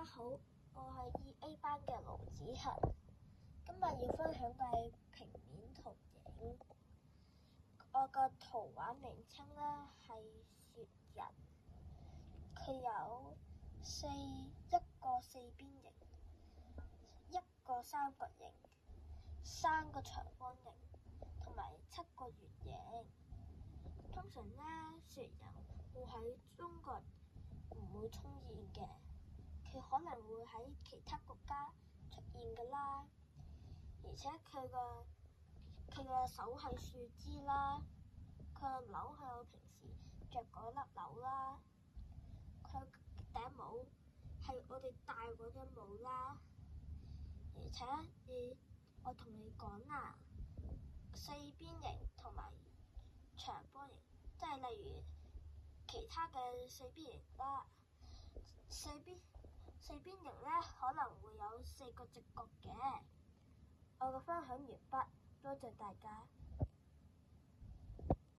好，我係2A 班嘅盧子恒，今日要分享嘅係平面圖影。我個圖畫名稱呢係雪人，佢有一個四邊形，一個三角形，3個長方形，同埋7個圓形。通常呢，雪人會喺中國唔會出現嘅，佢可能會喺其他國家出現㗎啦。而且佢個手係樹枝啦，佢個褸係我平時着嗰粒褸啦，佢頂帽係我哋戴嗰頂帽啦。而且我同你講啦，四邊形同埋長方形，即係例如其他嘅四邊形啦。四邊形呢可能會有4個直角嘅。我嘅分享完畢，多謝大家。